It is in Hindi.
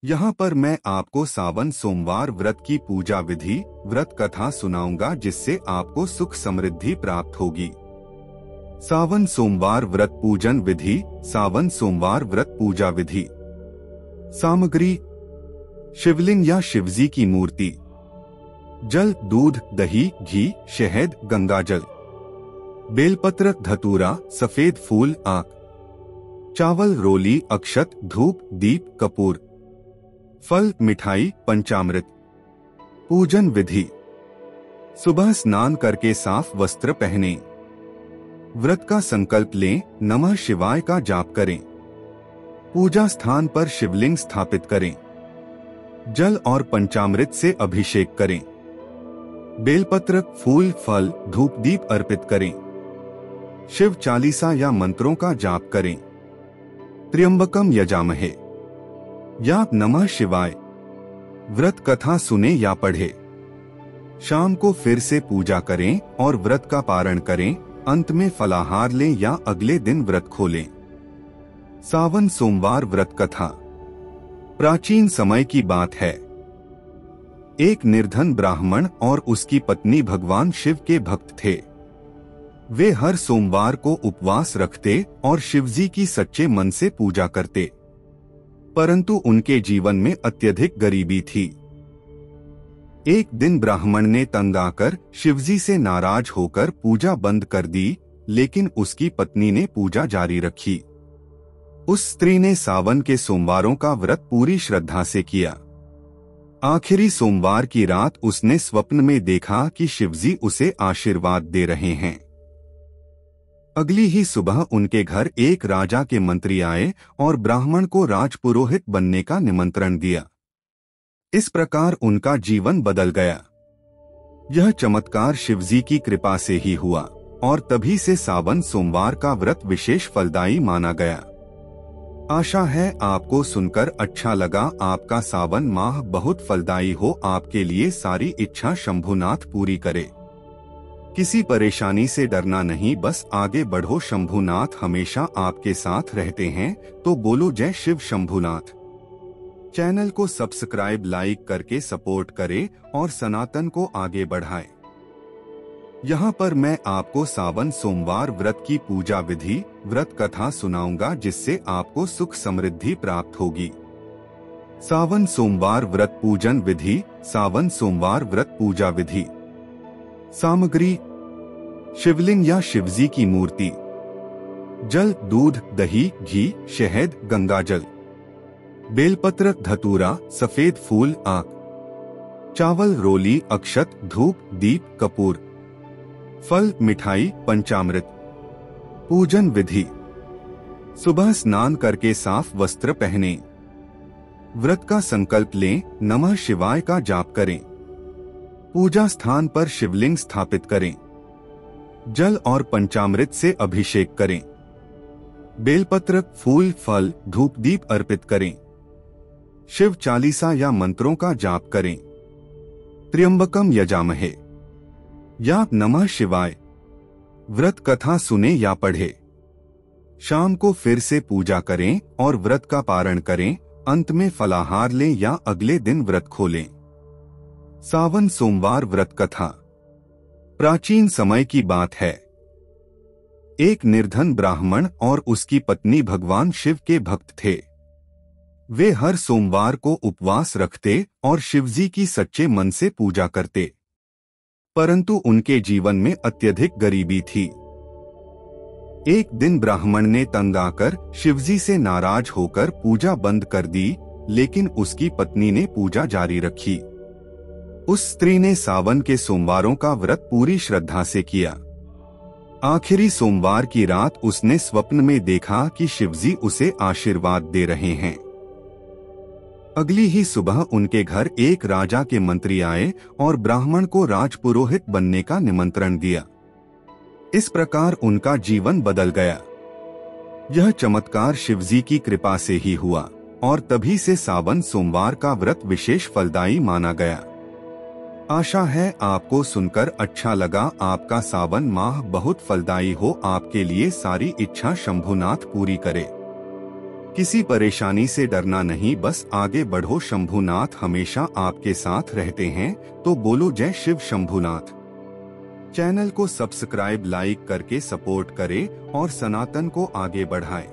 यहाँ पर मैं आपको सावन सोमवार व्रत की पूजा विधि, व्रत कथा सुनाऊंगा जिससे आपको सुख समृद्धि प्राप्त होगी। सावन सोमवार व्रत पूजन विधि। सावन सोमवार व्रत पूजा विधि। सामग्री: शिवलिंग या शिवजी की मूर्ति, जल, दूध, दही, घी, शहद, गंगाजल, बेलपत्र, धतूरा, सफेद फूल, आक, चावल, रोली, अक्षत, धूप, दीप, कपूर, फल, मिठाई, पंचामृत। पूजन विधि: सुबह स्नान करके साफ वस्त्र पहनें। व्रत का संकल्प लें। नमः शिवाय का जाप करें। पूजा स्थान पर शिवलिंग स्थापित करें। जल और पंचामृत से अभिषेक करें। बेलपत्र, फूल, फल, धूप, दीप अर्पित करें। शिव चालीसा या मंत्रों का जाप करें। त्र्यंबकम यजामहे या नमः शिवाय। व्रत कथा सुने या पढ़े। शाम को फिर से पूजा करें और व्रत का पारण करें। अंत में फलाहार लें या अगले दिन व्रत खोलें। सावन सोमवार व्रत कथा। प्राचीन समय की बात है। एक निर्धन ब्राह्मण और उसकी पत्नी भगवान शिव के भक्त थे। वे हर सोमवार को उपवास रखते और शिवजी की सच्चे मन से पूजा करते, परंतु उनके जीवन में अत्यधिक गरीबी थी। एक दिन ब्राह्मण ने तंग आकर शिवजी से नाराज होकर पूजा बंद कर दी, लेकिन उसकी पत्नी ने पूजा जारी रखी। उस स्त्री ने सावन के सोमवारों का व्रत पूरी श्रद्धा से किया। आखिरी सोमवार की रात उसने स्वप्न में देखा कि शिवजी उसे आशीर्वाद दे रहे हैं। अगली ही सुबह उनके घर एक राजा के मंत्री आए और ब्राह्मण को राजपुरोहित बनने का निमंत्रण दिया। इस प्रकार उनका जीवन बदल गया। यह चमत्कार शिवजी की कृपा से ही हुआ और तभी से सावन सोमवार का व्रत विशेष फलदायी माना गया। आशा है आपको सुनकर अच्छा लगा। आपका सावन माह बहुत फलदायी हो, आपके लिए सारी इच्छा शंभुनाथ पूरी करे। किसी परेशानी से डरना नहीं, बस आगे बढ़ो। शंभुनाथ हमेशा आपके साथ रहते हैं, तो बोलो जय शिव शंभुनाथ। चैनल को सब्सक्राइब, लाइक करके सपोर्ट करें और सनातन को आगे बढ़ाएं। यहाँ पर मैं आपको सावन सोमवार व्रत की पूजा विधि, व्रत कथा सुनाऊंगा जिससे आपको सुख समृद्धि प्राप्त होगी। सावन सोमवार व्रत पूजन विधि। सावन सोमवार व्रत पूजा विधि। सामग्री: शिवलिंग या शिवजी की मूर्ति, जल, दूध, दही, घी, शहद, गंगाजल, बेलपत्र, धतूरा, सफेद फूल, आक, चावल, रोली, अक्षत, धूप, दीप, कपूर, फल, मिठाई, पंचामृत। पूजन विधि: सुबह स्नान करके साफ वस्त्र पहनें। व्रत का संकल्प लें। नमः शिवाय का जाप करें। पूजा स्थान पर शिवलिंग स्थापित करें। जल और पंचामृत से अभिषेक करें। बेलपत्र, फूल, फल, धूप, दीप अर्पित करें। शिव चालीसा या मंत्रों का जाप करें। त्र्यंबकम यजामहे या नमः शिवाय। व्रत कथा सुने या पढ़े। शाम को फिर से पूजा करें और व्रत का पारण करें। अंत में फलाहार लें या अगले दिन व्रत खोलें। सावन सोमवार व्रत कथा। प्राचीन समय की बात है। एक निर्धन ब्राह्मण और उसकी पत्नी भगवान शिव के भक्त थे। वे हर सोमवार को उपवास रखते और शिवजी की सच्चे मन से पूजा करते, परंतु उनके जीवन में अत्यधिक गरीबी थी। एक दिन ब्राह्मण ने तंग आकर शिवजी से नाराज होकर पूजा बंद कर दी, लेकिन उसकी पत्नी ने पूजा जारी रखी। उस स्त्री ने सावन के सोमवारों का व्रत पूरी श्रद्धा से किया। आखिरी सोमवार की रात उसने स्वप्न में देखा कि शिवजी उसे आशीर्वाद दे रहे हैं। अगली ही सुबह उनके घर एक राजा के मंत्री आए और ब्राह्मण को राजपुरोहित बनने का निमंत्रण दिया। इस प्रकार उनका जीवन बदल गया। यह चमत्कार शिवजी की कृपा से ही हुआ और तभी से सावन सोमवार का व्रत विशेष फलदायी माना गया। आशा है आपको सुनकर अच्छा लगा। आपका सावन माह बहुत फलदायी हो, आपके लिए सारी इच्छा शंभुनाथ पूरी करे। किसी परेशानी से डरना नहीं, बस आगे बढ़ो। शंभुनाथ हमेशा आपके साथ रहते हैं। तो बोलो जय शिव शंभुनाथ। चैनल को सब्सक्राइब लाइक करके सपोर्ट करें और सनातन को आगे बढ़ाएं।